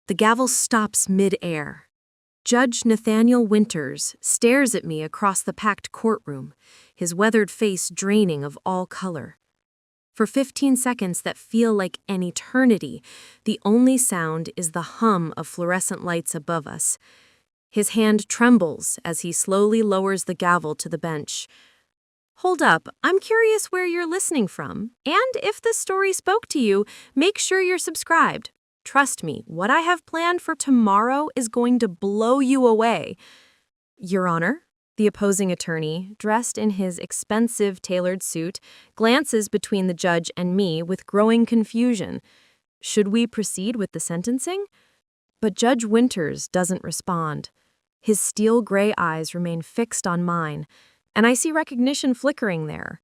The gavel stops mid-air. Judge Nathaniel Winters stares at me across the packed courtroom, his weathered face draining of all color. For 15 seconds that feel like an eternity, the only sound is the hum of fluorescent lights above us. His hand trembles as he slowly lowers the gavel to the bench. Hold up, I'm curious where you're listening from, and if this story spoke to you, make sure you're subscribed. Trust me, what I have planned for tomorrow is going to blow you away. Your Honor, the opposing attorney, dressed in his expensive tailored suit, glances between the judge and me with growing confusion. Should we proceed with the sentencing? But Judge Winters doesn't respond. His steel gray eyes remain fixed on mine, and I see recognition flickering there.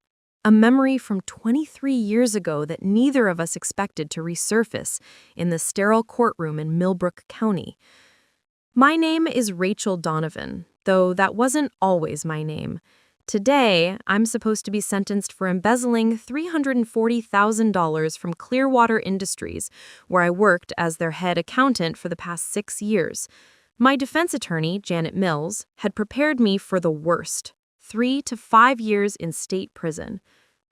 A memory from 23 years ago that neither of us expected to resurface in the sterile courtroom in Millbrook County. My name is Rachel Donovan, though that wasn't always my name. Today, I'm supposed to be sentenced for embezzling $340,000 from Clearwater Industries, where I worked as their head accountant for the past 6 years. My defense attorney, Janet Mills, had prepared me for the worst. 3 to 5 years in state prison.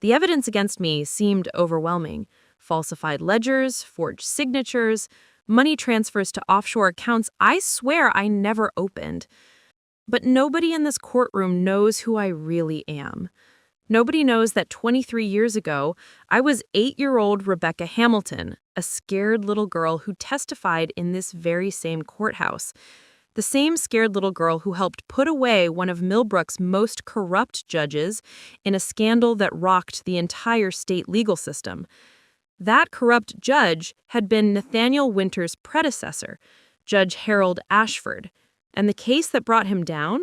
The evidence against me seemed overwhelming. Falsified ledgers, forged signatures, money transfers to offshore accounts I swear I never opened. But nobody in this courtroom knows who I really am. Nobody knows that 23 years ago, I was 8-year-old Rebecca Hamilton, a scared little girl who testified in this very same courthouse. The same scared little girl who helped put away one of Millbrook's most corrupt judges in a scandal that rocked the entire state legal system. That corrupt judge had been Nathaniel Winters' predecessor, Judge Harold Ashford. And the case that brought him down?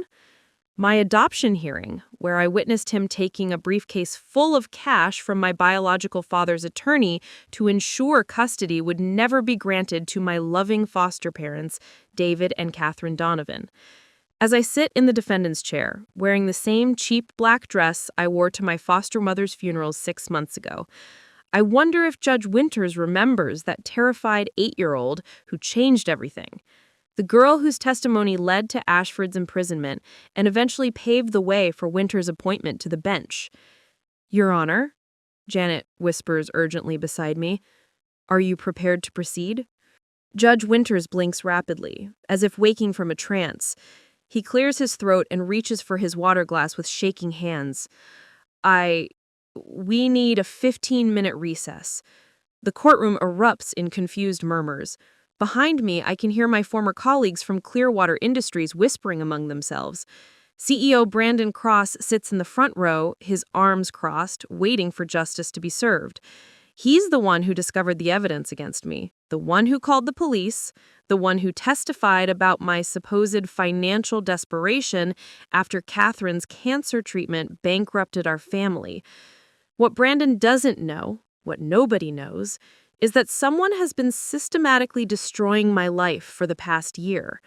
My adoption hearing, where I witnessed him taking a briefcase full of cash from my biological father's attorney to ensure custody would never be granted to my loving foster parents, David and Catherine Donovan. As I sit in the defendant's chair, wearing the same cheap black dress I wore to my foster mother's funeral 6 months ago, I wonder if Judge Winters remembers that terrified 8-year-old who changed everything. The girl whose testimony led to Ashford's imprisonment and eventually paved the way for Winters' appointment to the bench. Your Honor, Janet whispers urgently beside me, are you prepared to proceed? Judge Winters blinks rapidly, as if waking from a trance. He clears his throat and reaches for his water glass with shaking hands. We need a 15-minute recess. The courtroom erupts in confused murmurs. Behind me, I can hear my former colleagues from Clearwater Industries whispering among themselves. CEO Brandon Cross sits in the front row, his arms crossed, waiting for justice to be served. He's the one who discovered the evidence against me, the one who called the police, the one who testified about my supposed financial desperation after Catherine's cancer treatment bankrupted our family. What Brandon doesn't know, what nobody knows, is that someone has been systematically destroying my life for the past year.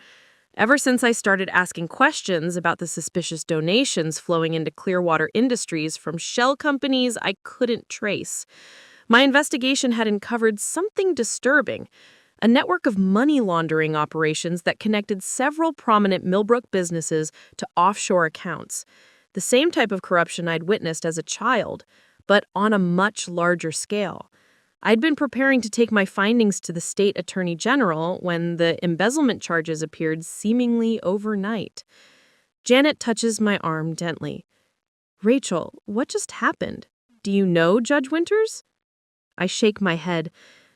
Ever since I started asking questions about the suspicious donations flowing into Clearwater Industries from shell companies I couldn't trace, my investigation had uncovered something disturbing, a network of money laundering operations that connected several prominent Millbrook businesses to offshore accounts. The same type of corruption I'd witnessed as a child, but on a much larger scale. I'd been preparing to take my findings to the state attorney general when the embezzlement charges appeared seemingly overnight. Janet touches my arm gently. Rachel, what just happened? Do you know Judge Winters? I shake my head,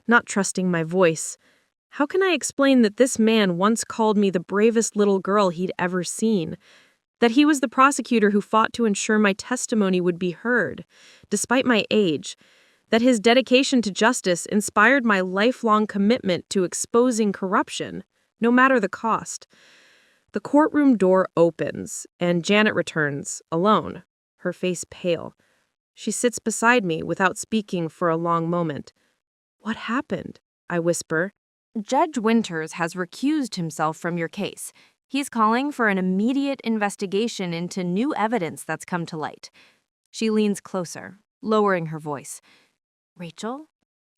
not trusting my voice. How can I explain that this man once called me the bravest little girl he'd ever seen? That he was the prosecutor who fought to ensure my testimony would be heard, despite my age? That his dedication to justice inspired my lifelong commitment to exposing corruption, no matter the cost. The courtroom door opens, and Janet returns, alone, her face pale. She sits beside me without speaking for a long moment. What happened? I whisper. Judge Winters has recused himself from your case. He's calling for an immediate investigation into new evidence that's come to light. She leans closer, lowering her voice. Rachel,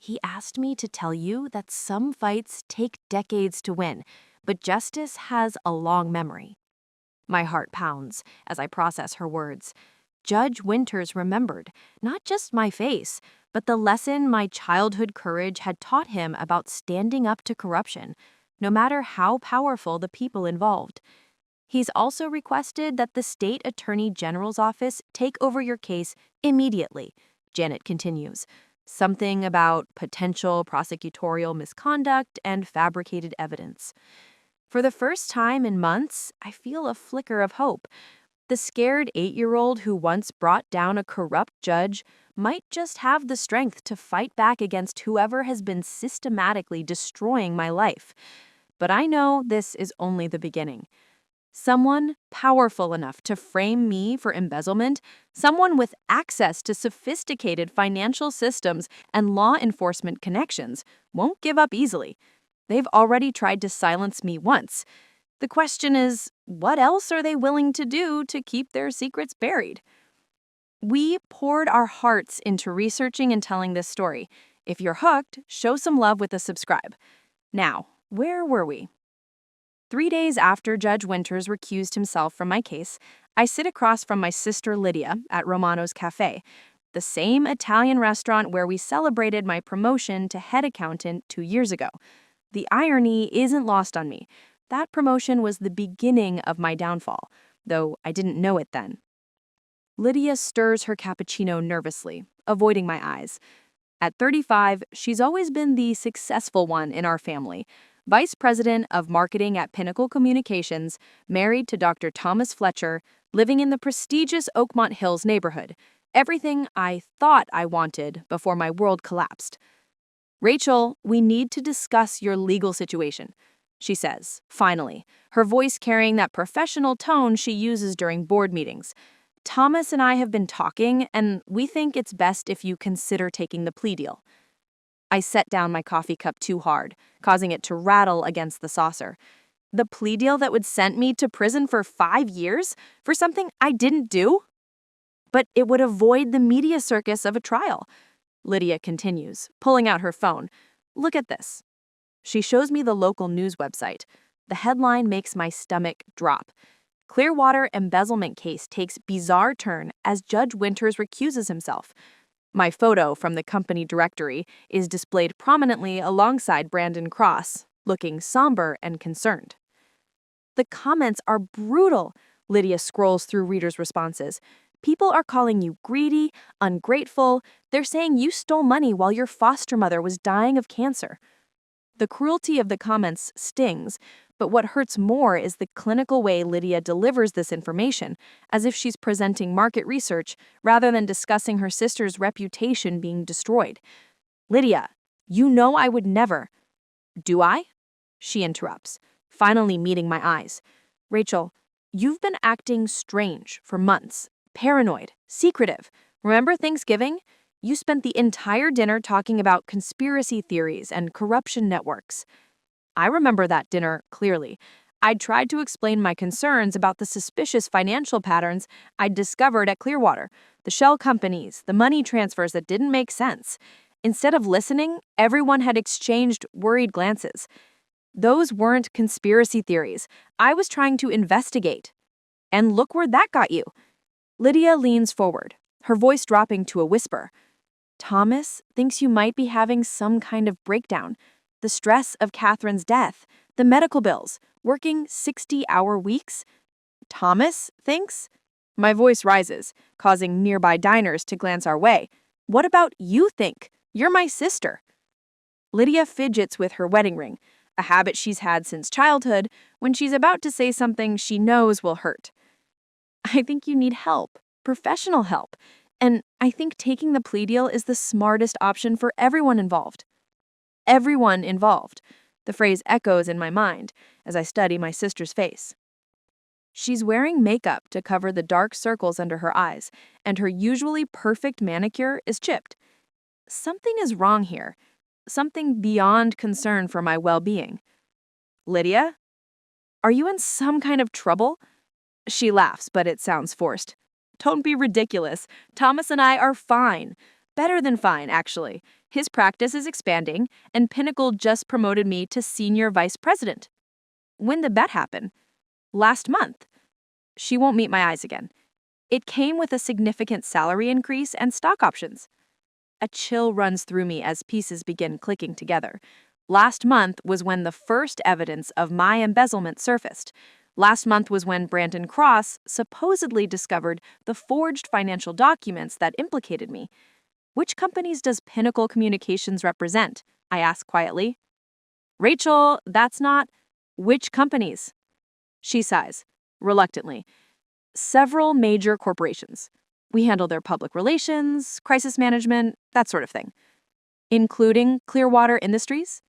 He asked me to tell you that some fights take decades to win, but justice has a long memory. My heart pounds as I process her words. Judge Winters remembered not just my face, but the lesson my childhood courage had taught him about standing up to corruption, no matter how powerful the people involved. He's also requested that the state attorney general's office take over your case immediately, Janet continues. Something about potential prosecutorial misconduct and fabricated evidence. For the first time in months, I feel a flicker of hope. The scared 8-year-old who once brought down a corrupt judge might just have the strength to fight back against whoever has been systematically destroying my life. But I know this is only the beginning. Someone powerful enough to frame me for embezzlement, someone with access to sophisticated financial systems and law enforcement connections, won't give up easily. They've already tried to silence me once. The question is, what else are they willing to do to keep their secrets buried? We poured our hearts into researching and telling this story. If you're hooked, show some love with a subscribe. Now, where were we? 3 days after Judge Winters recused himself from my case, I sit across from my sister Lydia at Romano's Cafe, the same Italian restaurant where we celebrated my promotion to head accountant 2 years ago. The irony isn't lost on me. That promotion was the beginning of my downfall, though I didn't know it then. Lydia stirs her cappuccino nervously, avoiding my eyes. At 35, she's always been the successful one in our family. Vice President of Marketing at Pinnacle Communications, married to Dr. Thomas Fletcher, living in the prestigious Oakmont Hills neighborhood. Everything I thought I wanted before my world collapsed. Rachel, we need to discuss your legal situation, she says, finally, her voice carrying that professional tone she uses during board meetings. Thomas and I have been talking, and we think it's best if you consider taking the plea deal. I set down my coffee cup too hard, causing it to rattle against the saucer. The plea deal that would send me to prison for 5 years for something I didn't do? But it would avoid the media circus of a trial. Lydia continues, pulling out her phone. Look at this. She shows me the local news website. The headline makes my stomach drop. Clearwater embezzlement case takes bizarre turn as Judge Winters recuses himself. My photo from the company directory is displayed prominently alongside Brandon Cross, looking somber and concerned. The comments are brutal, Lydia scrolls through readers' responses. People are calling you greedy, ungrateful. They're saying you stole money while your foster mother was dying of cancer. The cruelty of the comments stings, but what hurts more is the clinical way Lydia delivers this information, as if she's presenting market research rather than discussing her sister's reputation being destroyed. Lydia, you know I would never. Do I? She interrupts, finally meeting my eyes. Rachel, you've been acting strange for months, paranoid, secretive. Remember Thanksgiving? You spent the entire dinner talking about conspiracy theories and corruption networks. I remember that dinner clearly. I'd tried to explain my concerns about the suspicious financial patterns I'd discovered at Clearwater, the shell companies, the money transfers that didn't make sense. Instead of listening, everyone had exchanged worried glances. Those weren't conspiracy theories. I was trying to investigate. And look where that got you. Lydia leans forward, her voice dropping to a whisper. Thomas thinks you might be having some kind of breakdown. The stress of Catherine's death, the medical bills, working 60-hour weeks. Thomas thinks? My voice rises, causing nearby diners to glance our way. What about you think? You're my sister. Lydia fidgets with her wedding ring, a habit she's had since childhood when she's about to say something she knows will hurt. I think you need help, professional help, and I think taking the plea deal is the smartest option for everyone involved. Everyone involved. The phrase echoes in my mind as I study my sister's face. She's wearing makeup to cover the dark circles under her eyes, and her usually perfect manicure is chipped. Something is wrong here. Something beyond concern for my well-being. Lydia? Are you in some kind of trouble? She laughs, but it sounds forced. Don't be ridiculous. Thomas and I are fine. Better than fine, actually. His practice is expanding, and Pinnacle just promoted me to senior vice president. When did that happen? Last month. She won't meet my eyes again. It came with a significant salary increase and stock options. A chill runs through me as pieces begin clicking together. Last month was when the first evidence of my embezzlement surfaced. Last month was when Brandon Cross supposedly discovered the forged financial documents that implicated me. Which companies does Pinnacle Communications represent? I asked quietly. Rachel, that's not. Which companies? She sighs, reluctantly. Several major corporations. We handle their public relations, crisis management, that sort of thing. Including Clearwater Industries?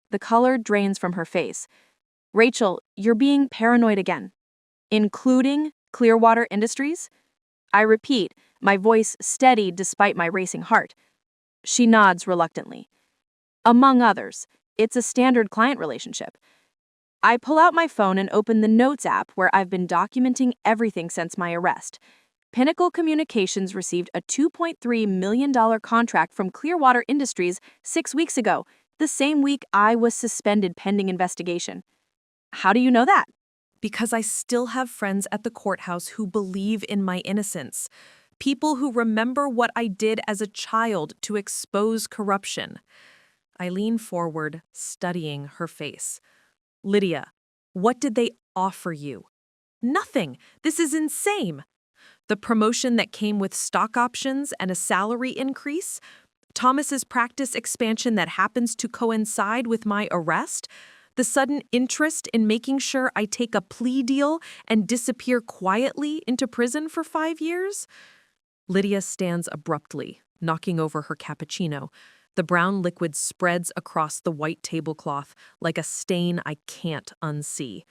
The color drains from her face. Rachel, you're being paranoid again. Including Clearwater Industries? I repeat, my voice steady despite my racing heart. She nods reluctantly. Among others, it's a standard client relationship. I pull out my phone and open the Notes app where I've been documenting everything since my arrest. Pinnacle Communications received a $2.3 million contract from Clearwater Industries 6 weeks ago, the same week I was suspended pending investigation. How do you know that? Because I still have friends at the courthouse who believe in my innocence. People who remember what I did as a child to expose corruption. I lean forward, studying her face. Lydia, what did they offer you? Nothing. This is insane. The promotion that came with stock options and a salary increase? Thomas's practice expansion that happens to coincide with my arrest? The sudden interest in making sure I take a plea deal and disappear quietly into prison for 5 years? Lydia stands abruptly, knocking over her cappuccino. The brown liquid spreads across the white tablecloth like a stain I can't unsee.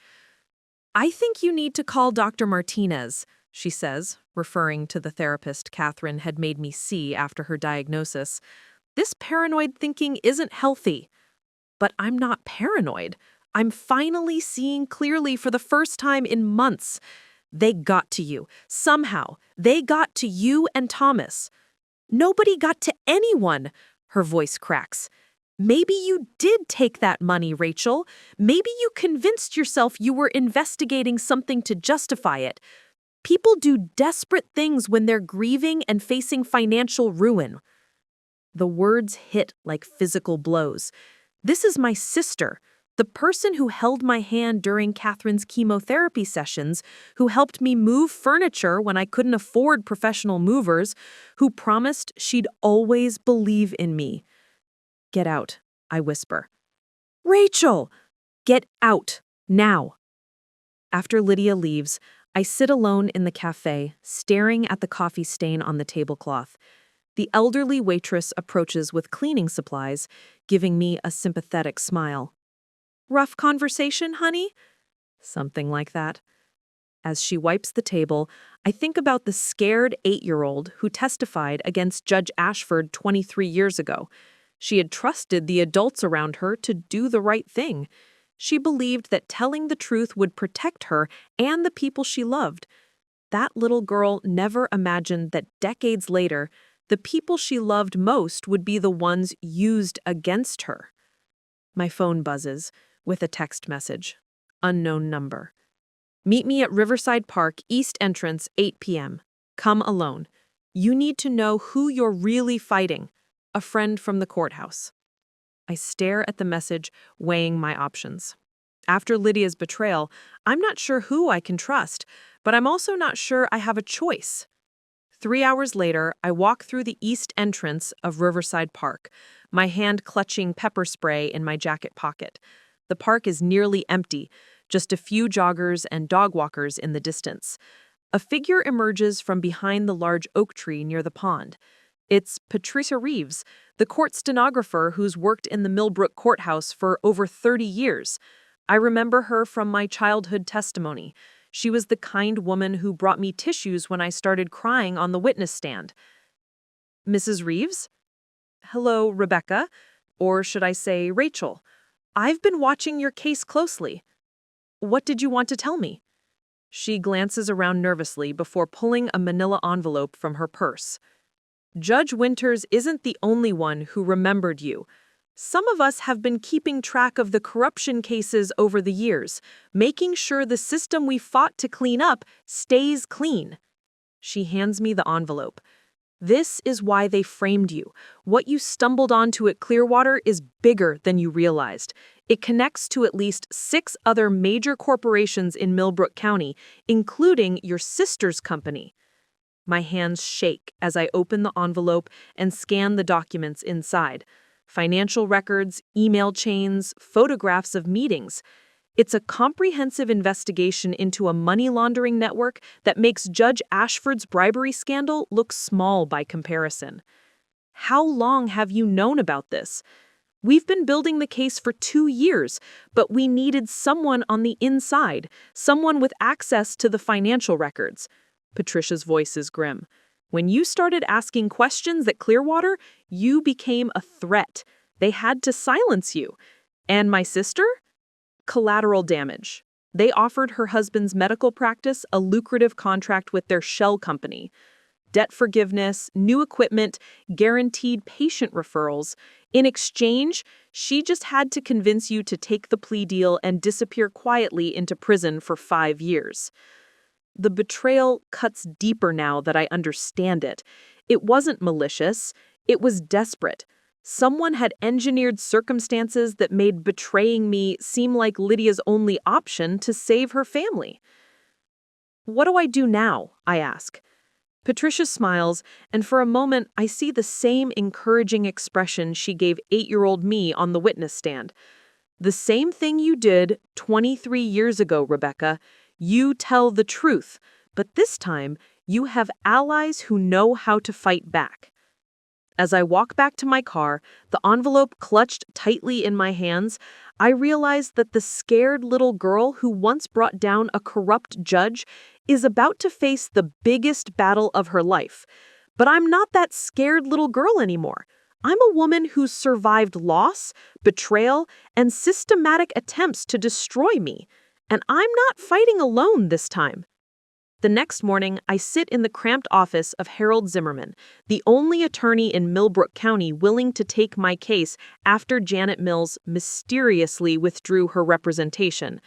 I think you need to call Dr. Martinez, she says, referring to the therapist Catherine had made me see after her diagnosis. This paranoid thinking isn't healthy. But I'm not paranoid. I'm finally seeing clearly for the first time in months. They got to you. Somehow, they got to you and Thomas. Nobody got to anyone. Her voice cracks. Maybe you did take that money, Rachel. Maybe you convinced yourself you were investigating something to justify it. People do desperate things when they're grieving and facing financial ruin. The words hit like physical blows. This is my sister, the person who held my hand during Catherine's chemotherapy sessions, who helped me move furniture when I couldn't afford professional movers, who promised she'd always believe in me. Get out, I whisper. Rachel! Get out, now. After Lydia leaves, I sit alone in the cafe, staring at the coffee stain on the tablecloth. The elderly waitress approaches with cleaning supplies, giving me a sympathetic smile. Rough conversation, honey? Something like that. As she wipes the table, I think about the scared 8-year-old who testified against Judge Ashford 23 years ago. She had trusted the adults around her to do the right thing. She believed that telling the truth would protect her and the people she loved. That little girl never imagined that decades later, the people she loved most would be the ones used against her. My phone buzzes with a text message. Unknown number. Meet me at Riverside Park, East Entrance, 8 p.m. Come alone. You need to know who you're really fighting. A friend from the courthouse. I stare at the message, weighing my options. After Lydia's betrayal, I'm not sure who I can trust, but I'm also not sure I have a choice. 3 hours later, I walk through the east entrance of Riverside Park, my hand clutching pepper spray in my jacket pocket. The park is nearly empty, just a few joggers and dog walkers in the distance. A figure emerges from behind the large oak tree near the pond. It's Patricia Reeves, the court stenographer who's worked in the Millbrook courthouse for over 30 years. I remember her from my childhood testimony. She was the kind woman who brought me tissues when I started crying on the witness stand. Mrs. Reeves? Hello, Rebecca. Or should I say Rachel? I've been watching your case closely. What did you want to tell me? She glances around nervously before pulling a manila envelope from her purse. Judge Winters isn't the only one who remembered you. Some of us have been keeping track of the corruption cases over the years, making sure the system we fought to clean up stays clean. She hands me the envelope. This is why they framed you. What you stumbled onto at Clearwater is bigger than you realized. It connects to at least 6 other major corporations in Millbrook County, including your sister's company. My hands shake as I open the envelope and scan the documents inside. Financial records, email chains, photographs of meetings. It's a comprehensive investigation into a money laundering network that makes Judge Ashford's bribery scandal look small by comparison. How long have you known about this? We've been building the case for 2 years, but we needed someone on the inside, someone with access to the financial records. Patricia's voice is grim. When you started asking questions at Clearwater, you became a threat. They had to silence you. And my sister? Collateral damage. They offered her husband's medical practice a lucrative contract with their shell company. Debt forgiveness, new equipment, guaranteed patient referrals. In exchange, she just had to convince you to take the plea deal and disappear quietly into prison for 5 years. The betrayal cuts deeper now that I understand it. It wasn't malicious. It was desperate. Someone had engineered circumstances that made betraying me seem like Lydia's only option to save her family. What do I do now? I ask. Patricia smiles, and for a moment I see the same encouraging expression she gave 8-year-old me on the witness stand. The same thing you did 23 years ago, Rebecca. You tell the truth, but this time you have allies who know how to fight back. As I walk back to my car, the envelope clutched tightly in my hands, I realize that the scared little girl who once brought down a corrupt judge is about to face the biggest battle of her life. But I'm not that scared little girl anymore. I'm a woman who's survived loss, betrayal, and systematic attempts to destroy me. And I'm not fighting alone this time. The next morning, I sit in the cramped office of Harold Zimmerman, the only attorney in Millbrook County willing to take my case after Janet Mills mysteriously withdrew her representation.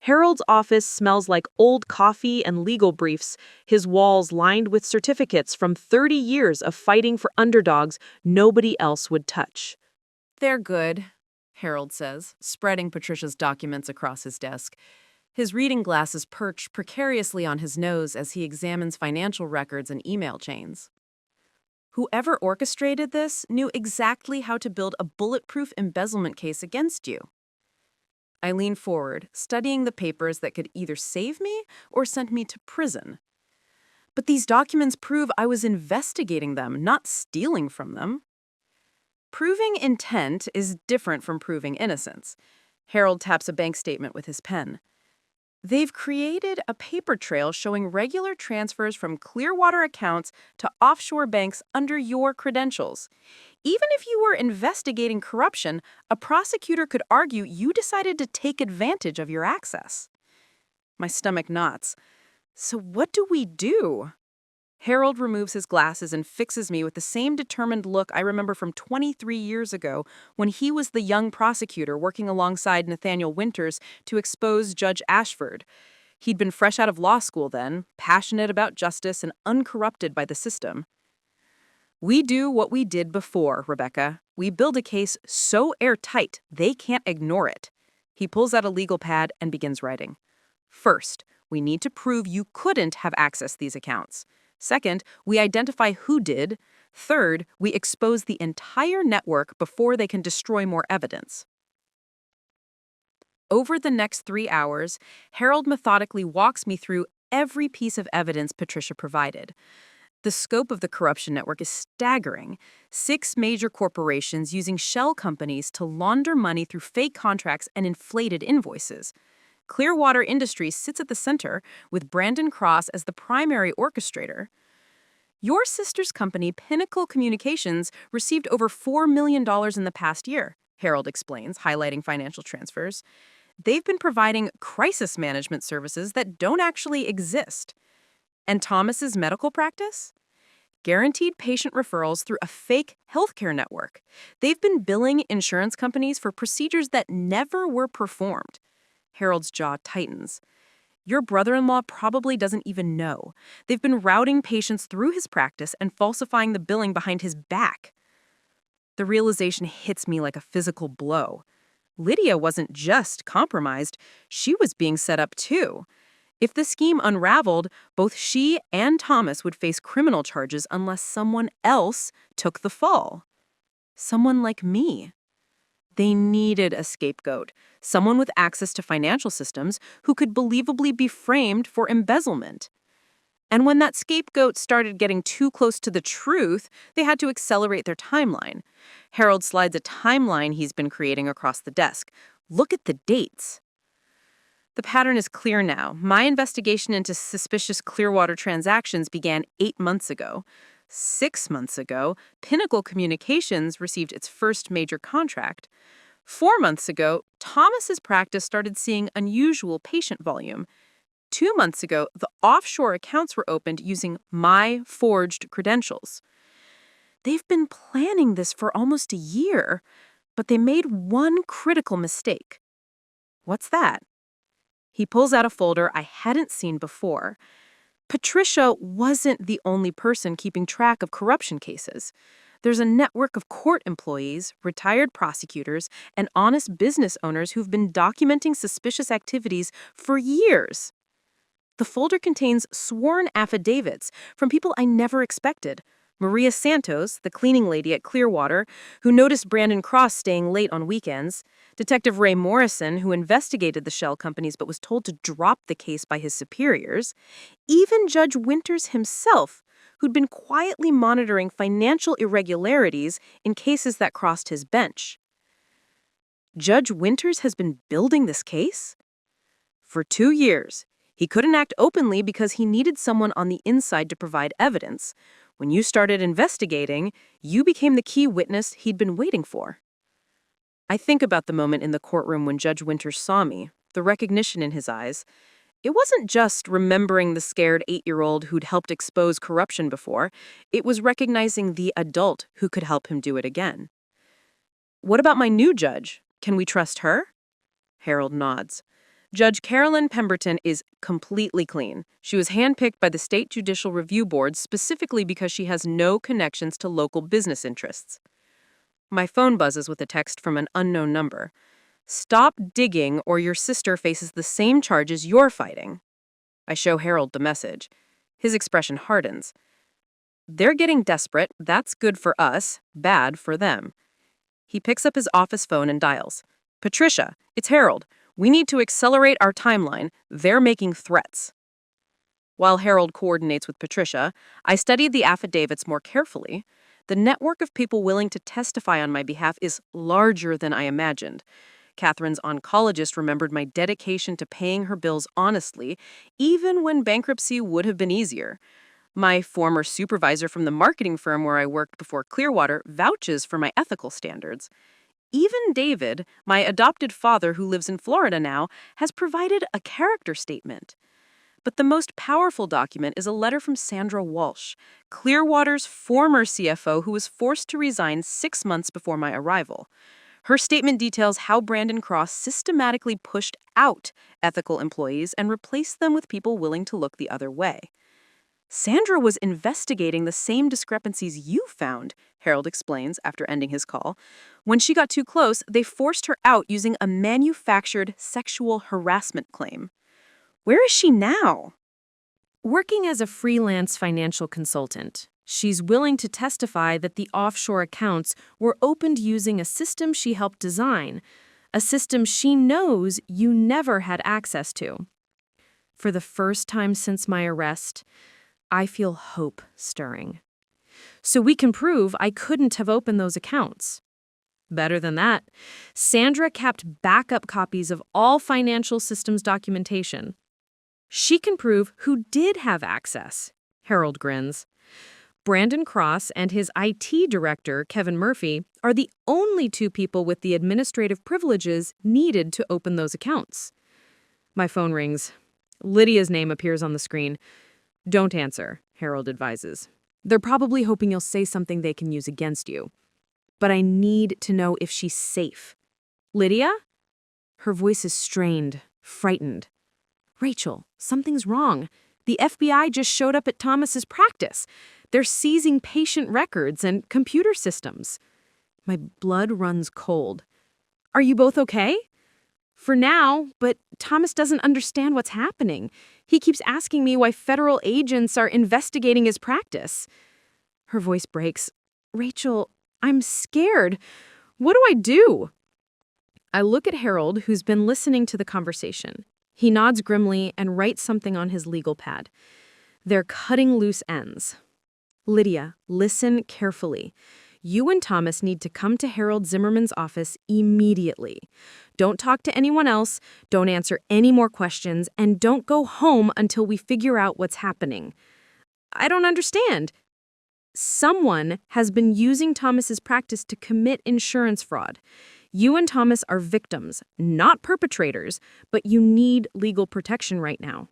Harold's office smells like old coffee and legal briefs, his walls lined with certificates from 30 years of fighting for underdogs nobody else would touch. "They're good," Harold says, spreading Patricia's documents across his desk. His reading glasses perch precariously on his nose as he examines financial records and email chains. "Whoever orchestrated this knew exactly how to build a bulletproof embezzlement case against you." I lean forward, studying the papers that could either save me or send me to prison. "But these documents prove I was investigating them, not stealing from them." "Proving intent is different from proving innocence." Harold taps a bank statement with his pen. "They've created a paper trail showing regular transfers from Clearwater accounts to offshore banks under your credentials. Even if you were investigating corruption, a prosecutor could argue you decided to take advantage of your access." My stomach knots. "So what do we do?" Harold removes his glasses and fixes me with the same determined look I remember from 23 years ago when he was the young prosecutor working alongside Nathaniel Winters to expose Judge Ashford. He'd been fresh out of law school then, passionate about justice and uncorrupted by the system. "We do what we did before, Rebecca. We build a case so airtight they can't ignore it." He pulls out a legal pad and begins writing. "First, we need to prove you couldn't have accessed these accounts. Second, we identify who did. Third, we expose the entire network before they can destroy more evidence." Over the next 3 hours, Harold methodically walks me through every piece of evidence Patricia provided. The scope of the corruption network is staggering. 6 major corporations using shell companies to launder money through fake contracts and inflated invoices. Clearwater Industries sits at the center, with Brandon Cross as the primary orchestrator. Your sister's company, Pinnacle Communications, received over $4 million in the past year, Harold explains, highlighting financial transfers. They've been providing crisis management services that don't actually exist. And Thomas's medical practice? guaranteed patient referrals through a fake healthcare network. They've been billing insurance companies for procedures that never were performed. Harold's jaw tightens. Your brother-in-law probably doesn't even know. They've been routing patients through his practice and falsifying the billing behind his back. The realization hits me like a physical blow. Lydia wasn't just compromised, she was being set up too. If the scheme unraveled, both she and Thomas would face criminal charges unless someone else took the fall. Someone like me. They needed a scapegoat, someone with access to financial systems who could believably be framed for embezzlement. And when that scapegoat started getting too close to the truth, they had to accelerate their timeline. Harold slides a timeline he's been creating across the desk. Look at the dates. The pattern is clear now. My investigation into suspicious Clearwater transactions began 8 months ago. 6 months ago, Pinnacle Communications received its first major contract. 4 months ago, Thomas's practice started seeing unusual patient volume. 2 months ago, the offshore accounts were opened using my forged credentials. They've been planning this for almost a year, but they made one critical mistake. What's that? He pulls out a folder I hadn't seen before. Patricia wasn't the only person keeping track of corruption cases. There's a network of court employees, retired prosecutors, and honest business owners who've been documenting suspicious activities for years. The folder contains sworn affidavits from people I never expected. Maria Santos, the cleaning lady at Clearwater, who noticed Brandon Cross staying late on weekends. Detective Ray Morrison, who investigated the shell companies but was told to drop the case by his superiors. Even Judge Winters himself, who'd been quietly monitoring financial irregularities in cases that crossed his bench. Judge Winters has been building this case? For 2 years. He couldn't act openly because he needed someone on the inside to provide evidence. When you started investigating, you became the key witness he'd been waiting for. I think about the moment in the courtroom when Judge Winters saw me, the recognition in his eyes. It wasn't just remembering the scared 8-year-old who'd helped expose corruption before. It was recognizing the adult who could help him do it again. What about my new judge? Can we trust her? Harold nods. Judge Carolyn Pemberton is completely clean. She was handpicked by the State Judicial Review Board specifically because she has no connections to local business interests. My phone buzzes with a text from an unknown number. Stop digging or your sister faces the same charges you're fighting. I show Harold the message. His expression hardens. They're getting desperate. That's good for us, bad for them. He picks up his office phone and dials. Patricia, it's Harold. We need to accelerate our timeline. They're making threats. While Harold coordinates with Patricia, I studied the affidavits more carefully. The network of people willing to testify on my behalf is larger than I imagined. Catherine's oncologist remembered my dedication to paying her bills honestly, even when bankruptcy would have been easier. My former supervisor from the marketing firm where I worked before Clearwater vouches for my ethical standards. Even David, my adopted father who lives in Florida now, has provided a character statement. But the most powerful document is a letter from Sandra Walsh, Clearwater's former CFO who was forced to resign 6 months before my arrival. Her statement details how Brandon Cross systematically pushed out ethical employees and replaced them with people willing to look the other way. Sandra was investigating the same discrepancies you found, Harold explains after ending his call. When she got too close, they forced her out using a manufactured sexual harassment claim. Where is she now? Working as a freelance financial consultant, she's willing to testify that the offshore accounts were opened using a system she helped design, a system she knows you never had access to. For the first time since my arrest, I feel hope stirring. So we can prove I couldn't have opened those accounts. Better than that, Sandra kept backup copies of all financial systems documentation. She can prove who did have access. Harold grins. Brandon Cross and his IT director, Kevin Murphy, are the only 2 people with the administrative privileges needed to open those accounts. My phone rings. Lydia's name appears on the screen. Don't answer, Harold advises. They're probably hoping you'll say something they can use against you. But I need to know if she's safe. Lydia? Her voice is strained, frightened. Rachel, something's wrong. The FBI just showed up at Thomas's practice. They're seizing patient records and computer systems. My blood runs cold. Are you both okay? For now, but Thomas doesn't understand what's happening. He keeps asking me why federal agents are investigating his practice. Her voice breaks. Rachel, I'm scared. What do I do? I look at Harold, who's been listening to the conversation. He nods grimly and writes something on his legal pad. They're cutting loose ends. Lydia, listen carefully. You and Thomas need to come to Harold Zimmerman's office immediately. Don't talk to anyone else, don't answer any more questions, and don't go home until we figure out what's happening. I don't understand. Someone has been using Thomas's practice to commit insurance fraud. You and Thomas are victims, not perpetrators, but you need legal protection right now.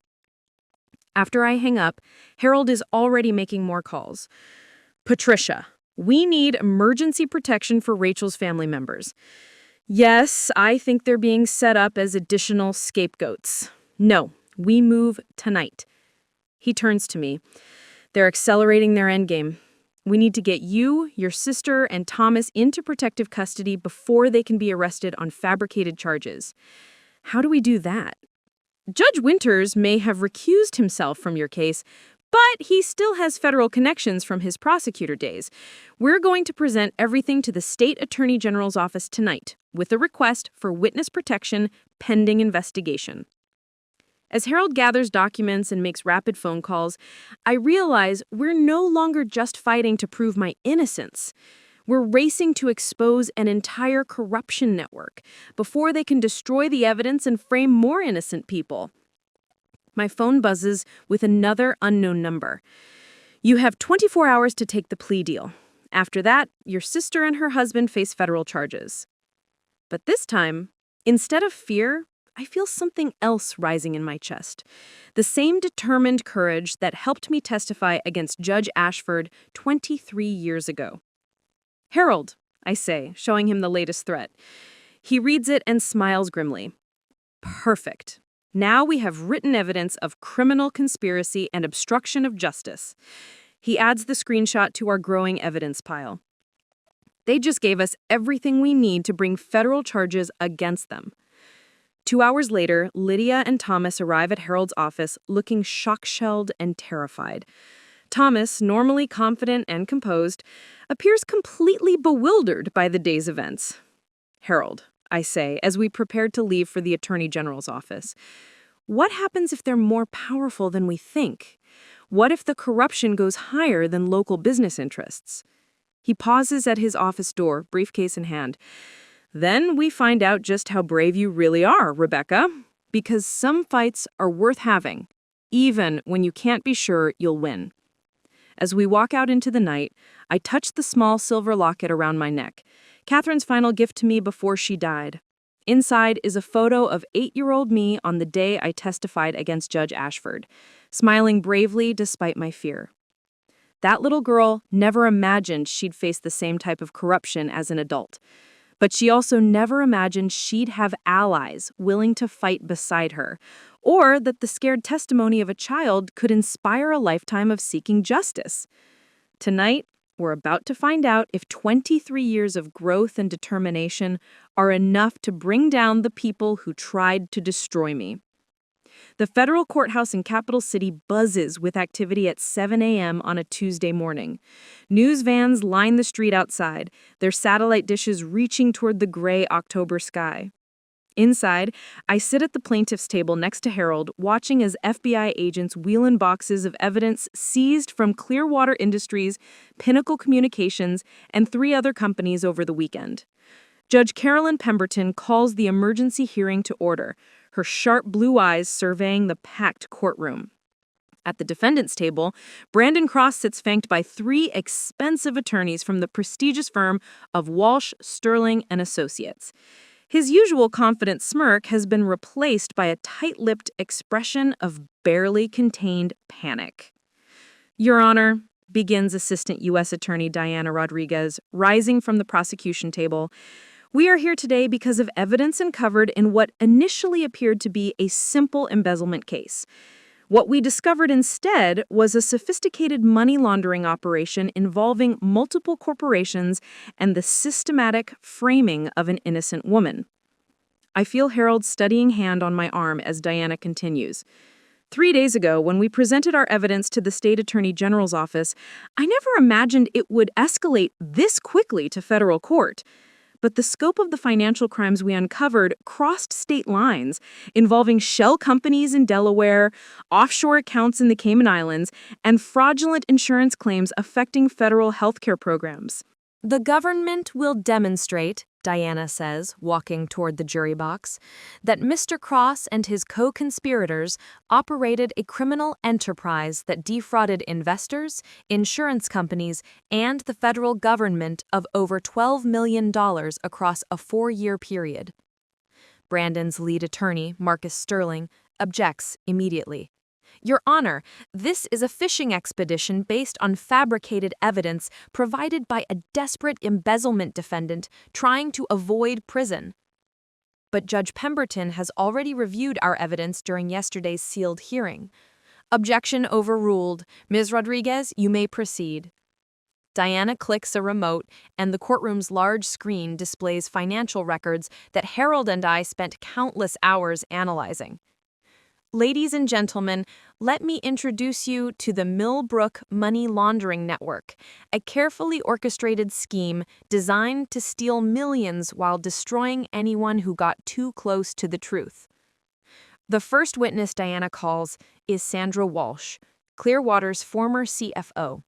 After I hang up, Harold is already making more calls. Patricia, we need emergency protection for Rachel's family members. Yes, I think they're being set up as additional scapegoats. No, we move tonight. He turns to me. They're accelerating their endgame. We need to get you, your sister, and Thomas into protective custody before they can be arrested on fabricated charges. How do we do that? Judge Winters may have recused himself from your case, but he still has federal connections from his prosecutor days. We're going to present everything to the state attorney general's office tonight with a request for witness protection pending investigation. As Harold gathers documents and makes rapid phone calls, I realize we're no longer just fighting to prove my innocence. We're racing to expose an entire corruption network before they can destroy the evidence and frame more innocent people. My phone buzzes with another unknown number. You have 24 hours to take the plea deal. After that, your sister and her husband face federal charges. But this time, instead of fear, I feel something else rising in my chest. The same determined courage that helped me testify against Judge Ashford 23 years ago. Harold, I say, showing him the latest threat. He reads it and smiles grimly. Perfect. Now we have written evidence of criminal conspiracy and obstruction of justice. He adds the screenshot to our growing evidence pile. They just gave us everything we need to bring federal charges against them. 2 hours later, Lydia and Thomas arrive at Harold's office looking shock-shelled and terrified. Thomas, normally confident and composed, appears completely bewildered by the day's events. Harold, I say, as we prepared to leave for the Attorney General's office, what happens if they're more powerful than we think? What if the corruption goes higher than local business interests? He pauses at his office door, briefcase in hand. Then we find out just how brave you really are, Rebecca, because some fights are worth having, even when you can't be sure you'll win. As we walk out into the night, I touch the small silver locket around my neck, Catherine's final gift to me before she died. Inside is a photo of 8-year-old me on the day I testified against Judge Ashford, smiling bravely despite my fear. That little girl never imagined she'd face the same type of corruption as an adult. But she also never imagined she'd have allies willing to fight beside her, or that the scared testimony of a child could inspire a lifetime of seeking justice. Tonight, we're about to find out if 23 years of growth and determination are enough to bring down the people who tried to destroy me. The federal courthouse in Capital City buzzes with activity at 7 a.m. on a Tuesday morning. News vans line the street outside, their satellite dishes reaching toward the gray October sky. Inside, I sit at the plaintiff's table next to Harold, watching as FBI agents wheel in boxes of evidence seized from Clearwater Industries, Pinnacle Communications, and 3 other companies over the weekend. Judge Carolyn Pemberton calls the emergency hearing to order, her sharp blue eyes surveying the packed courtroom. At the defendant's table, Brandon Cross sits flanked by 3 expensive attorneys from the prestigious firm of Walsh, Sterling, and Associates. His usual confident smirk has been replaced by a tight-lipped expression of barely contained panic. Your Honor, begins Assistant U.S. Attorney Diana Rodriguez, rising from the prosecution table. We are here today because of evidence uncovered in what initially appeared to be a simple embezzlement case. What we discovered instead was a sophisticated money laundering operation involving multiple corporations and the systematic framing of an innocent woman. I feel Harold's steadying hand on my arm as Diana continues. 3 days ago, when we presented our evidence to the State Attorney General's office, I never imagined it would escalate this quickly to federal court. But the scope of the financial crimes we uncovered crossed state lines, involving shell companies in Delaware, offshore accounts in the Cayman Islands, and fraudulent insurance claims affecting federal healthcare programs. The government will demonstrate, Diana says, walking toward the jury box, that Mr. Cross and his co-conspirators operated a criminal enterprise that defrauded investors, insurance companies, and the federal government of over $12 million across a 4-year period. Brandon's lead attorney, Marcus Sterling, objects immediately. Your Honor, this is a fishing expedition based on fabricated evidence provided by a desperate embezzlement defendant trying to avoid prison. But Judge Pemberton has already reviewed our evidence during yesterday's sealed hearing. Objection overruled. Ms. Rodriguez, you may proceed. Diana clicks a remote, and the courtroom's large screen displays financial records that Harold and I spent countless hours analyzing. Ladies and gentlemen, let me introduce you to the Millbrook Money Laundering Network, a carefully orchestrated scheme designed to steal millions while destroying anyone who got too close to the truth. The first witness Diana calls is Sandra Walsh, Clearwater's former CFO.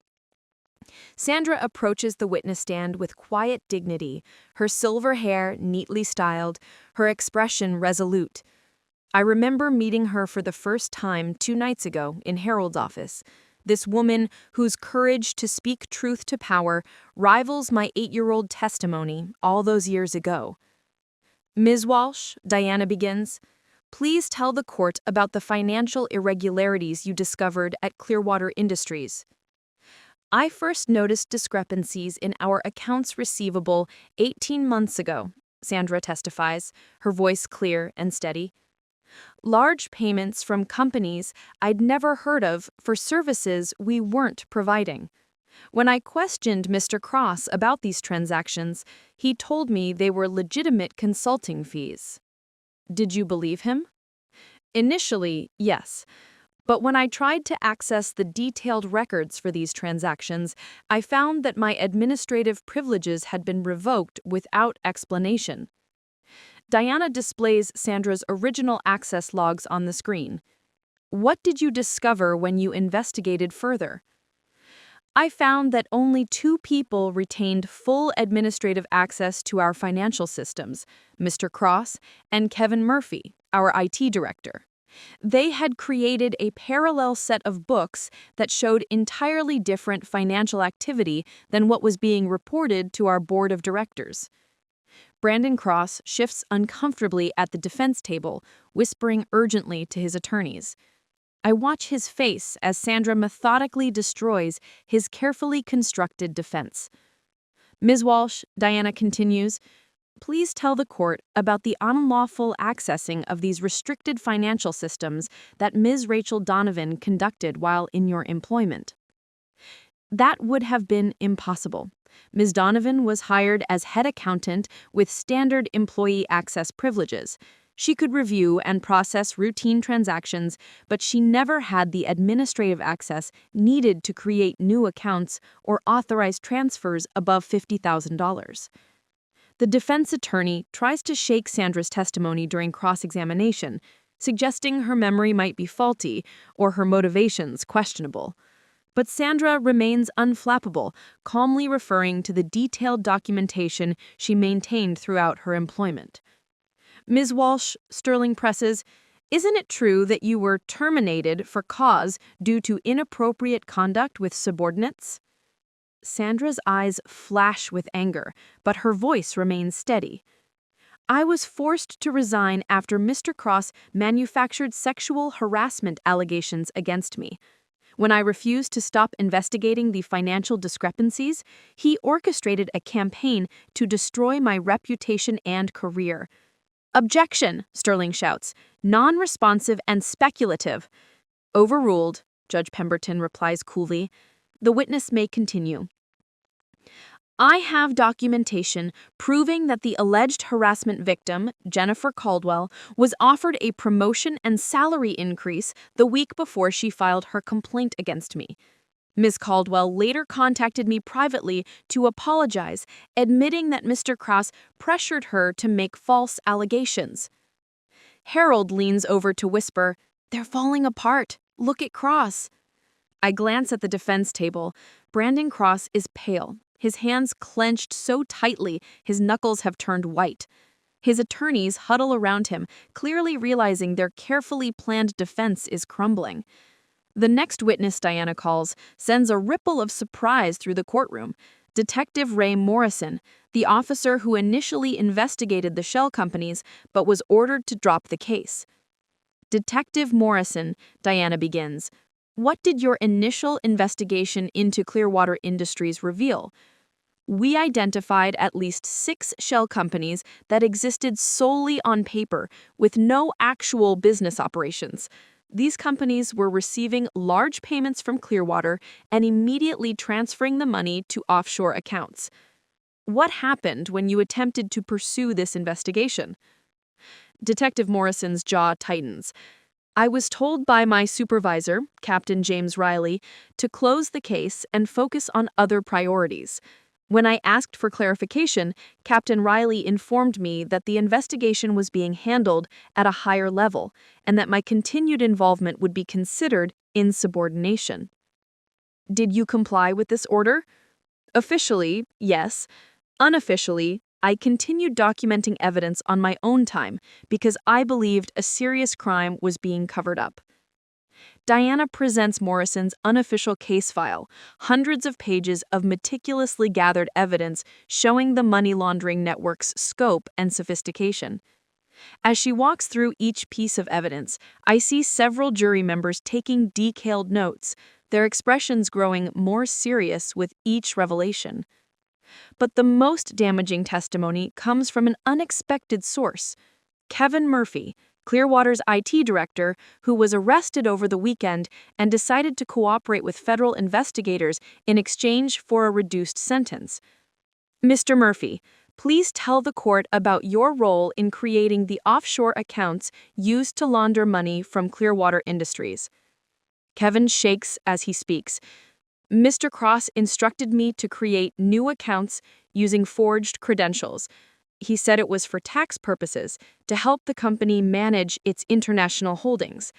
Sandra approaches the witness stand with quiet dignity, her silver hair neatly styled, her expression resolute. I remember meeting her for the first time 2 nights ago in Harold's office. This woman whose courage to speak truth to power rivals my 8-year-old testimony all those years ago. Ms. Walsh, Diana begins, please tell the court about the financial irregularities you discovered at Clearwater Industries. I first noticed discrepancies in our accounts receivable 18 months ago, Sandra testifies, her voice clear and steady. Large payments from companies I'd never heard of for services we weren't providing. When I questioned Mr. Cross about these transactions, he told me they were legitimate consulting fees. Did you believe him? Initially, yes. But when I tried to access the detailed records for these transactions, I found that my administrative privileges had been revoked without explanation. Diana displays Sandra's original access logs on the screen. What did you discover when you investigated further? I found that only 2 people retained full administrative access to our financial systems, Mr. Cross and Kevin Murphy, our IT director. They had created a parallel set of books that showed entirely different financial activity than what was being reported to our board of directors. Brandon Cross shifts uncomfortably at the defense table, whispering urgently to his attorneys. I watch his face as Sandra methodically destroys his carefully constructed defense. Ms. Walsh, Diana continues, please tell the court about the unlawful accessing of these restricted financial systems that Ms. Rachel Donovan conducted while in your employment. That would have been impossible. Ms. Donovan was hired as head accountant with standard employee access privileges. She could review and process routine transactions, but she never had the administrative access needed to create new accounts or authorize transfers above $50,000. The defense attorney tries to shake Sandra's testimony during cross-examination, suggesting her memory might be faulty or her motivations questionable. But Sandra remains unflappable, calmly referring to the detailed documentation she maintained throughout her employment. Ms. Walsh, Sterling presses, isn't it true that you were terminated for cause due to inappropriate conduct with subordinates? Sandra's eyes flash with anger, but her voice remains steady. I was forced to resign after Mr. Cross manufactured sexual harassment allegations against me. When I refused to stop investigating the financial discrepancies, he orchestrated a campaign to destroy my reputation and career. "Objection," Sterling shouts. "Non-responsive and speculative." "Overruled," Judge Pemberton replies coolly. The witness may continue. "I have documentation proving that the alleged harassment victim, Jennifer Caldwell, was offered a promotion and salary increase the week before she filed her complaint against me. Ms. Caldwell later contacted me privately to apologize, admitting that Mr. Cross pressured her to make false allegations." Harold leans over to whisper, "They're falling apart. Look at Cross." I glance at the defense table. Brandon Cross is pale, his hands clenched so tightly his knuckles have turned white. His attorneys huddle around him, clearly realizing their carefully planned defense is crumbling. The next witness Diana calls sends a ripple of surprise through the courtroom. Detective Ray Morrison, the officer who initially investigated the shell companies but was ordered to drop the case. "Detective Morrison," Diana begins, "what did your initial investigation into Clearwater Industries reveal?" "We identified at least 6 shell companies that existed solely on paper, with no actual business operations. These companies were receiving large payments from Clearwater and immediately transferring the money to offshore accounts." "What happened when you attempted to pursue this investigation?" Detective Morrison's jaw tightens. "I was told by my supervisor, Captain James Riley, to close the case and focus on other priorities. When I asked for clarification, Captain Riley informed me that the investigation was being handled at a higher level and that my continued involvement would be considered insubordination." "Did you comply with this order?" "Officially, yes. Unofficially, I continued documenting evidence on my own time because I believed a serious crime was being covered up." Diana presents Morrison's unofficial case file, hundreds of pages of meticulously gathered evidence showing the money laundering network's scope and sophistication. As she walks through each piece of evidence, I see several jury members taking detailed notes, their expressions growing more serious with each revelation. But the most damaging testimony comes from an unexpected source: Kevin Murphy, Clearwater's IT director, who was arrested over the weekend and decided to cooperate with federal investigators in exchange for a reduced sentence. "Mr. Murphy, please tell the court about your role in creating the offshore accounts used to launder money from Clearwater Industries." Kevin shakes as he speaks. "Mr. Cross instructed me to create new accounts using forged credentials. He said it was for tax purposes, to help the company manage its international holdings.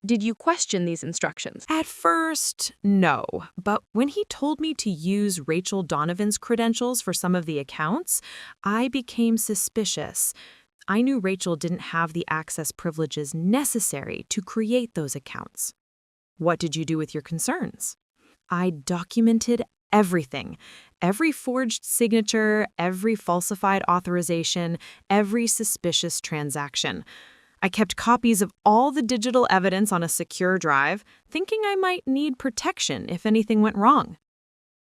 Did you question these instructions?" At first, no, but when he told me to use Rachel Donovan's credentials for some of the accounts, I became suspicious. I knew Rachel didn't have the access privileges necessary to create those accounts. "What did you do with your concerns?" "I documented everything. Every forged signature, every falsified authorization, every suspicious transaction. I kept copies of all the digital evidence on a secure drive, thinking I might need protection if anything went wrong."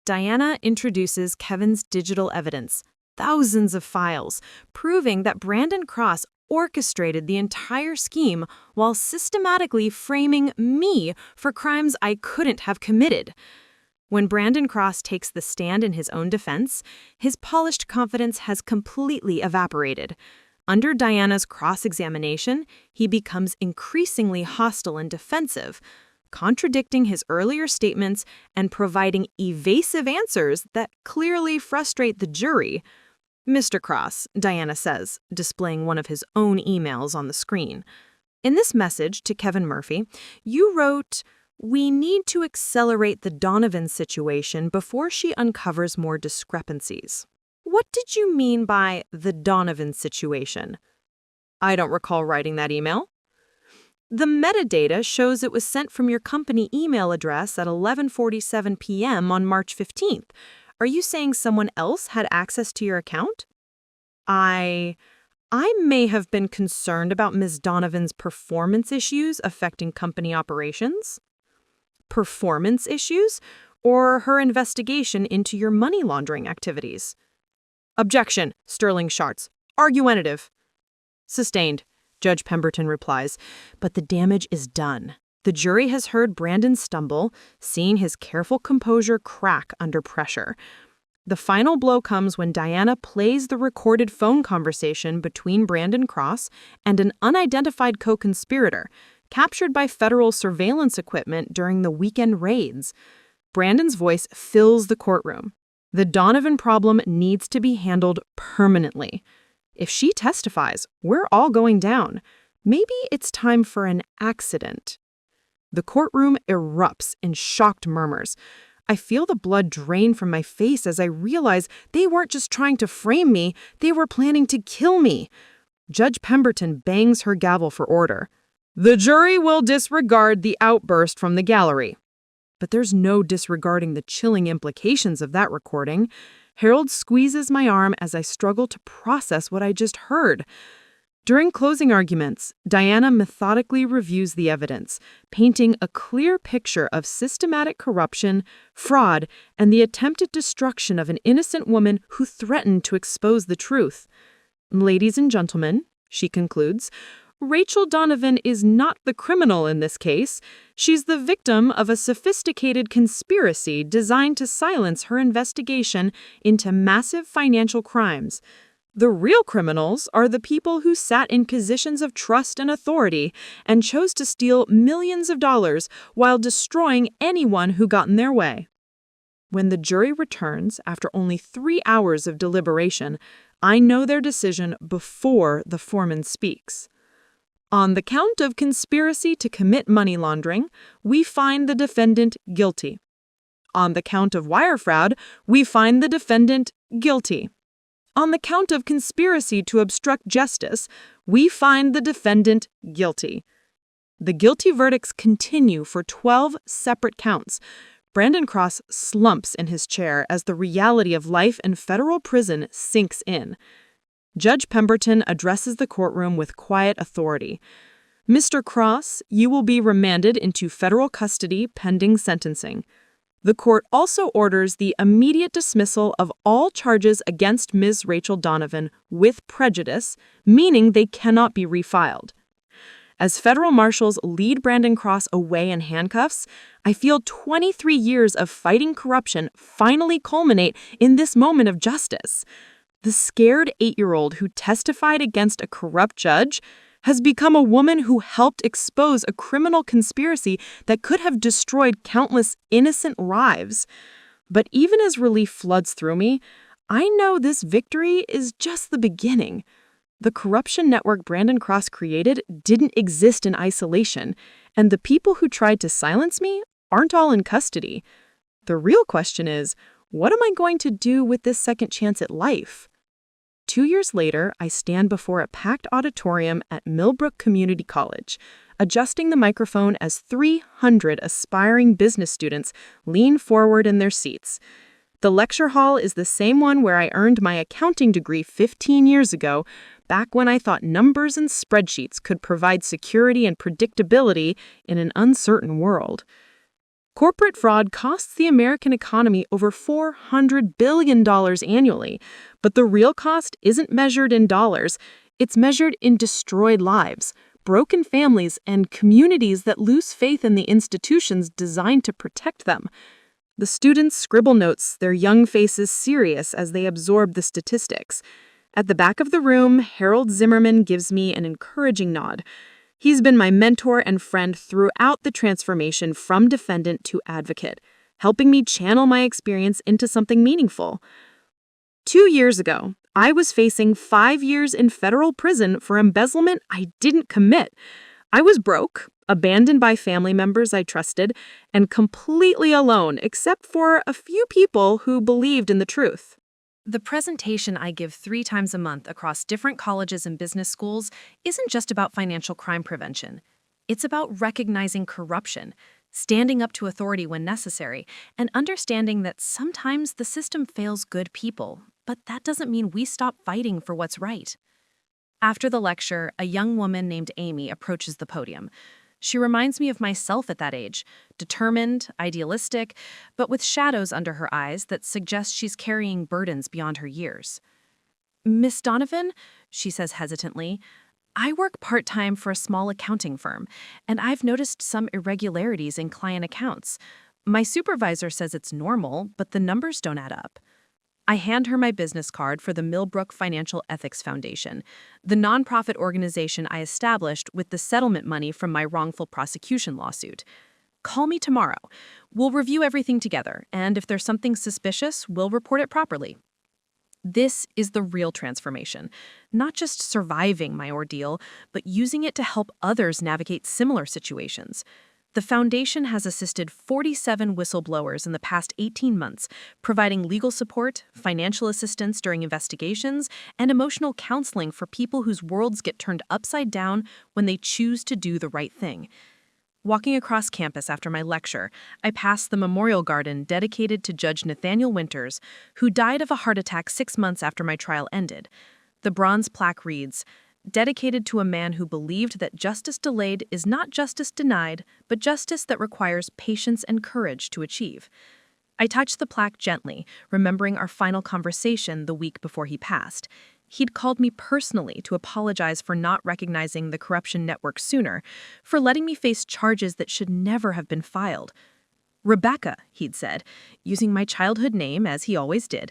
Diana introduces Kevin's digital evidence, thousands of files, proving that Brandon Cross orchestrated the entire scheme while systematically framing me for crimes I couldn't have committed. When Brandon Cross takes the stand in his own defense, his polished confidence has completely evaporated. Under Diana's cross-examination, he becomes increasingly hostile and defensive, contradicting his earlier statements and providing evasive answers that clearly frustrate the jury. "Mr. Cross," Diana says, displaying one of his own emails on the screen. "In this message to Kevin Murphy, you wrote, 'We need to accelerate the Donovan situation before she uncovers more discrepancies.' What did you mean by the Donovan situation?" "I don't recall writing that email." "The metadata shows it was sent from your company email address at 11:47 p.m. on March 15th. Are you saying someone else had access to your account?" I may have been concerned about Ms. Donovan's performance issues affecting company operations." performance issues, or her investigation into your money laundering activities? Objection, Sterling Schartz. Argumentative. Sustained, Judge Pemberton replies, but the damage is done. The jury has heard Brandon stumble, seeing his careful composure crack under pressure. The final blow comes when Diana plays the recorded phone conversation between Brandon Cross and an unidentified co-conspirator, captured by federal surveillance equipment during the weekend raids. Brandon's voice fills the courtroom. The Donovan problem needs to be handled permanently. If she testifies, we're all going down. Maybe it's time for an accident. The courtroom erupts in shocked murmurs. I feel the blood drain from my face as I realize they weren't just trying to frame me, they were planning to kill me. Judge Pemberton bangs her gavel for order. The jury will disregard the outburst from the gallery. But there's no disregarding the chilling implications of that recording. Harold squeezes my arm as I struggle to process what I just heard. During closing arguments, Diana methodically reviews the evidence, painting a clear picture of systematic corruption, fraud, and the attempted destruction of an innocent woman who threatened to expose the truth. Ladies and gentlemen, she concludes, Rachel Donovan is not the criminal in this case. She's the victim of a sophisticated conspiracy designed to silence her investigation into massive financial crimes. The real criminals are the people who sat in positions of trust and authority and chose to steal millions of dollars while destroying anyone who got in their way. When the jury returns after only 3 hours of deliberation, I know their decision before the foreman speaks. On the count of conspiracy to commit money laundering, we find the defendant guilty. On the count of wire fraud, we find the defendant guilty. On the count of conspiracy to obstruct justice, we find the defendant guilty. The guilty verdicts continue for 12 separate counts. Brandon Cross slumps in his chair as the reality of life in federal prison sinks in. Judge Pemberton addresses the courtroom with quiet authority. Mr. Cross, you will be remanded into federal custody pending sentencing. The court also orders the immediate dismissal of all charges against Ms. Rachel Donovan with prejudice, meaning they cannot be refiled. As federal marshals lead Brandon Cross away in handcuffs, I feel 23 years of fighting corruption finally culminate in this moment of justice. The scared 8-year-old who testified against a corrupt judge has become a woman who helped expose a criminal conspiracy that could have destroyed countless innocent lives. But even as relief floods through me, I know this victory is just the beginning. The corruption network Brandon Cross created didn't exist in isolation, and the people who tried to silence me aren't all in custody. The real question is, what am I going to do with this second chance at life? 2 years later, I stand before a packed auditorium at Millbrook Community College, adjusting the microphone as 300 aspiring business students lean forward in their seats. The lecture hall is the same one where I earned my accounting degree 15 years ago, back when I thought numbers and spreadsheets could provide security and predictability in an uncertain world. Corporate fraud costs the American economy over $400 billion annually, but the real cost isn't measured in dollars. It's measured in destroyed lives, broken families, and communities that lose faith in the institutions designed to protect them. The students scribble notes, their young faces serious as they absorb the statistics. At the back of the room, Harold Zimmerman gives me an encouraging nod. He's been my mentor and friend throughout the transformation from defendant to advocate, helping me channel my experience into something meaningful. 2 years ago, I was facing 5 years in federal prison for embezzlement I didn't commit. I was broke, abandoned by family members I trusted, and completely alone except for a few people who believed in the truth. The presentation I give 3 times a month across different colleges and business schools isn't just about financial crime prevention. It's about recognizing corruption, standing up to authority when necessary, and understanding that sometimes the system fails good people, but that doesn't mean we stop fighting for what's right. After the lecture, a young woman named Amy approaches the podium. She reminds me of myself at that age, determined, idealistic, but with shadows under her eyes that suggest she's carrying burdens beyond her years. Miss Donovan, she says hesitantly, I work part-time for a small accounting firm, and I've noticed some irregularities in client accounts. My supervisor says it's normal, but the numbers don't add up. I hand her my business card for the Millbrook Financial Ethics Foundation, the nonprofit organization I established with the settlement money from my wrongful prosecution lawsuit. Call me tomorrow. We'll review everything together, and if there's something suspicious, we'll report it properly. This is the real transformation, not just surviving my ordeal, but using it to help others navigate similar situations. The foundation has assisted 47 whistleblowers in the past 18 months, providing legal support, financial assistance during investigations, and emotional counseling for people whose worlds get turned upside down when they choose to do the right thing. Walking across campus after my lecture, I passed the memorial garden dedicated to Judge Nathaniel Winters, who died of a heart attack 6 months after my trial ended. The bronze plaque reads, "Dedicated to a man who believed that justice delayed is not justice denied, but justice that requires patience and courage to achieve." I touched the plaque gently, remembering our final conversation the week before he passed. He'd called me personally to apologize for not recognizing the corruption network sooner, for letting me face charges that should never have been filed. "Rebecca," he'd said, using my childhood name as he always did,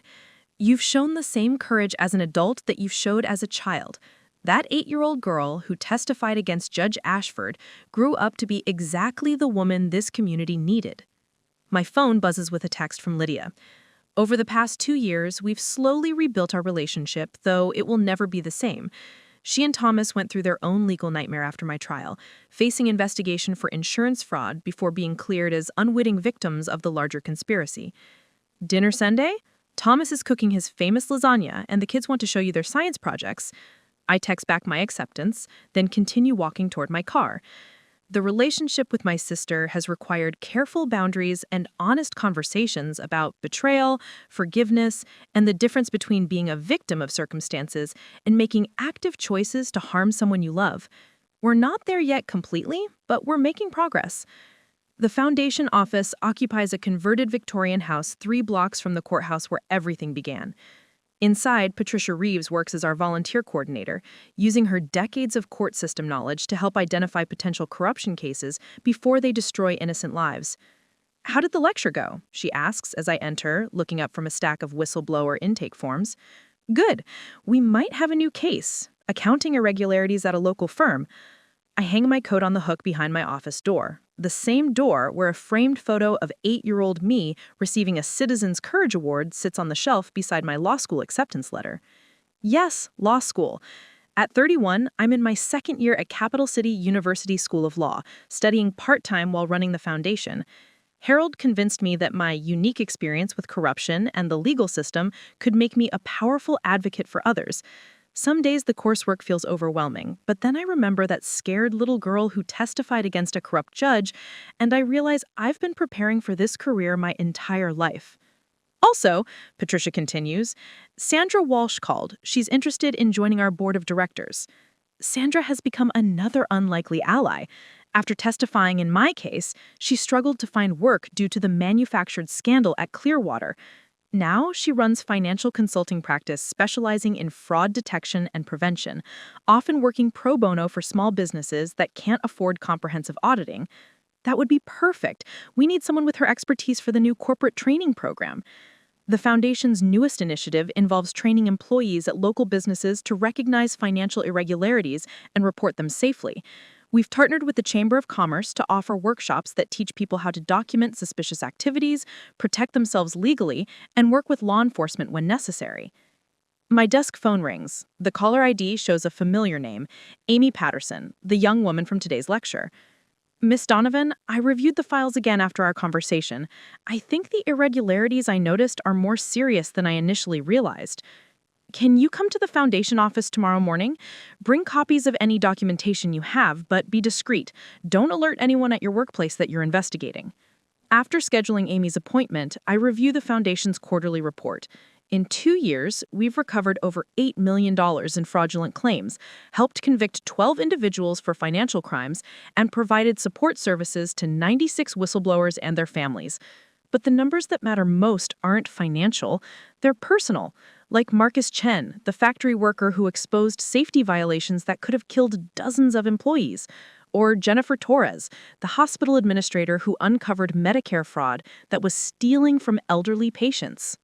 "you've shown the same courage as an adult that you showed as a child. That 8-year-old girl who testified against Judge Ashford grew up to be exactly the woman this community needed." My phone buzzes with a text from Lydia. "Over the past 2 years, we've slowly rebuilt our relationship, though it will never be the same. She and Thomas went through their own legal nightmare after my trial, facing investigation for insurance fraud before being cleared as unwitting victims of the larger conspiracy. Dinner Sunday? Thomas is cooking his famous lasagna, and the kids want to show you their science projects." I text back my acceptance, then continue walking toward my car. The relationship with my sister has required careful boundaries and honest conversations about betrayal, forgiveness, and the difference between being a victim of circumstances and making active choices to harm someone you love. We're not there yet completely, but we're making progress. The foundation office occupies a converted Victorian house 3 blocks from the courthouse where everything began. Inside, Patricia Reeves works as our volunteer coordinator, using her decades of court system knowledge to help identify potential corruption cases before they destroy innocent lives. "How did the lecture go?" she asks as I enter, looking up from a stack of whistleblower intake forms. "Good. We might have a new case, accounting irregularities at a local firm." I hang my coat on the hook behind my office door, the same door where a framed photo of 8-year-old me receiving a Citizen's Courage Award sits on the shelf beside my law school acceptance letter. Yes, law school. At 31, I'm in my 2nd year at Capital City University School of Law, studying part-time while running the foundation. Harold convinced me that my unique experience with corruption and the legal system could make me a powerful advocate for others. Some days the coursework feels overwhelming, but then I remember that scared little girl who testified against a corrupt judge, and I realize I've been preparing for this career my entire life. Also, Patricia continues, Sandra Walsh called. She's interested in joining our board of directors. Sandra has become another unlikely ally. After testifying in my case, she struggled to find work due to the manufactured scandal at Clearwater. Now she runs financial consulting practice specializing in fraud detection and prevention, often working pro bono for small businesses that can't afford comprehensive auditing. That would be perfect. We need someone with her expertise for the new corporate training program. The foundation's newest initiative involves training employees at local businesses to recognize financial irregularities and report them safely. We've partnered with the Chamber of Commerce to offer workshops that teach people how to document suspicious activities, protect themselves legally, and work with law enforcement when necessary. My desk phone rings. The caller ID shows a familiar name, Amy Patterson, the young woman from today's lecture. Miss Donovan, I reviewed the files again after our conversation. I think the irregularities I noticed are more serious than I initially realized. Can you come to the foundation office tomorrow morning? Bring copies of any documentation you have, but be discreet. Don't alert anyone at your workplace that you're investigating. After scheduling Amy's appointment, I review the foundation's quarterly report. In 2 years, we've recovered over $8 million in fraudulent claims, helped convict 12 individuals for financial crimes, and provided support services to 96 whistleblowers and their families. But the numbers that matter most aren't financial, they're personal. Like Marcus Chen, the factory worker who exposed safety violations that could have killed dozens of employees. Or Jennifer Torres, the hospital administrator who uncovered Medicare fraud that was stealing from elderly patients.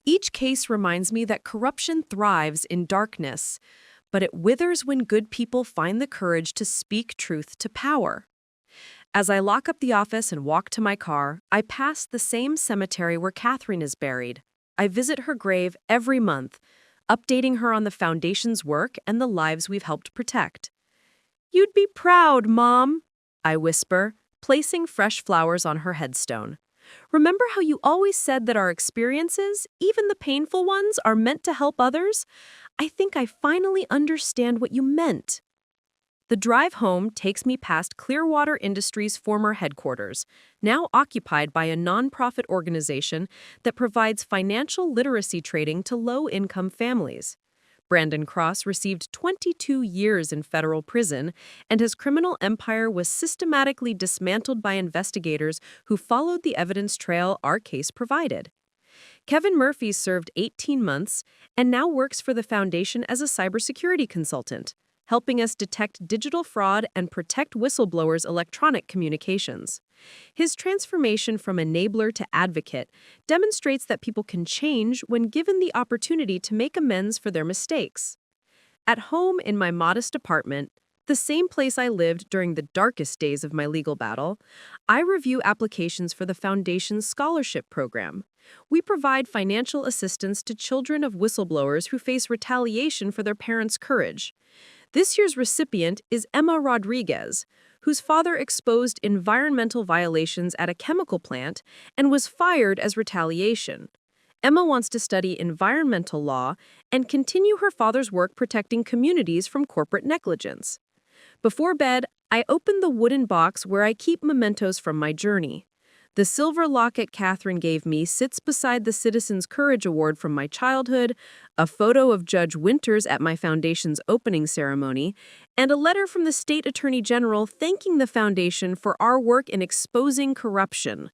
Each case reminds me that corruption thrives in darkness, but it withers when good people find the courage to speak truth to power. As I lock up the office and walk to my car, I pass the same cemetery where Catherine is buried. I visit her grave every month, updating her on the Foundation's work and the lives we've helped protect. "You'd be proud, Mom," I whisper, placing fresh flowers on her headstone. "Remember how you always said that our experiences, even the painful ones, are meant to help others? I think I finally understand what you meant." The drive home takes me past Clearwater Industries' former headquarters, now occupied by a nonprofit organization that provides financial literacy training to low-income families. Brandon Cross received 22 years in federal prison, and his criminal empire was systematically dismantled by investigators who followed the evidence trail our case provided. Kevin Murphy served 18 months and now works for the Foundation as a cybersecurity consultant, helping us detect digital fraud and protect whistleblowers' electronic communications. His transformation from enabler to advocate demonstrates that people can change when given the opportunity to make amends for their mistakes. At home in my modest apartment, the same place I lived during the darkest days of my legal battle, I review applications for the Foundation's scholarship program. We provide financial assistance to children of whistleblowers who face retaliation for their parents' courage. This year's recipient is Emma Rodriguez, whose father exposed environmental violations at a chemical plant and was fired as retaliation. Emma wants to study environmental law and continue her father's work protecting communities from corporate negligence. Before bed, I open the wooden box where I keep mementos from my journey. The silver locket Catherine gave me sits beside the Citizen's Courage Award from my childhood, a photo of Judge Winters at my Foundation's opening ceremony, and a letter from the State Attorney General thanking the Foundation for our work in exposing corruption.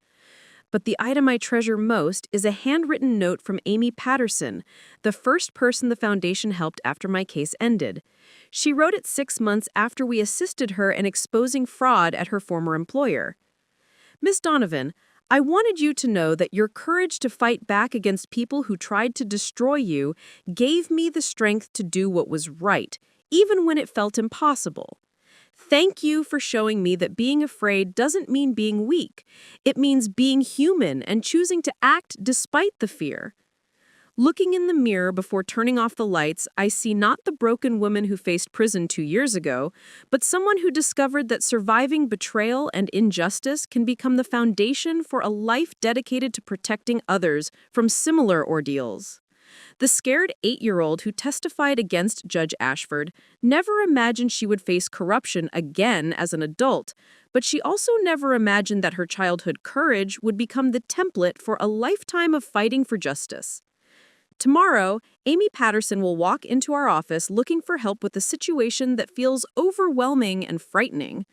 But the item I treasure most is a handwritten note from Amy Patterson, the first person the Foundation helped after my case ended. She wrote it 6 months after we assisted her in exposing fraud at her former employer. "Miss Donovan, I wanted you to know that your courage to fight back against people who tried to destroy you gave me the strength to do what was right, even when it felt impossible. Thank you for showing me that being afraid doesn't mean being weak. It means being human and choosing to act despite the fear." Looking in the mirror before turning off the lights, I see not the broken woman who faced prison 2 years ago, but someone who discovered that surviving betrayal and injustice can become the foundation for a life dedicated to protecting others from similar ordeals. The scared 8-year-old who testified against Judge Ashford never imagined she would face corruption again as an adult, but she also never imagined that her childhood courage would become the template for a lifetime of fighting for justice. Tomorrow, Amy Patterson will walk into our office looking for help with a situation that feels overwhelming and frightening.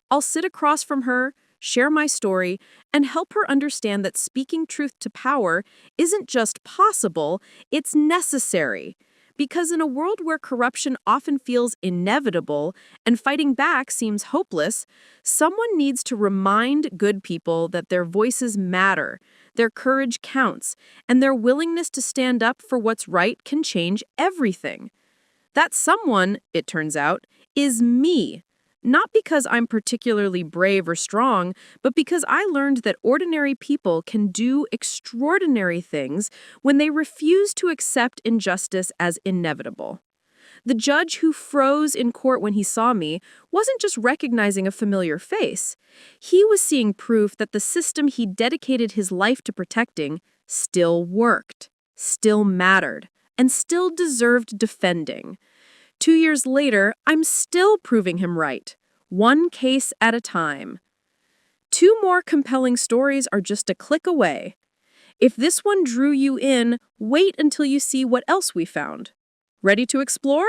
I'll sit across from her, share my story, and help her understand that speaking truth to power isn't just possible, it's necessary. Because in a world where corruption often feels inevitable and fighting back seems hopeless, someone needs to remind good people that their voices matter, their courage counts, and their willingness to stand up for what's right can change everything. That someone, it turns out, is me. Not because I'm particularly brave or strong, but because I learned that ordinary people can do extraordinary things when they refuse to accept injustice as inevitable. The judge who froze in court when he saw me wasn't just recognizing a familiar face. He was seeing proof that the system he dedicated his life to protecting still worked, still mattered, and still deserved defending. 2 years later, I'm still proving him right, one case at a time. 2 more compelling stories are just a click away. If this one drew you in, wait until you see what else we found. Ready to explore?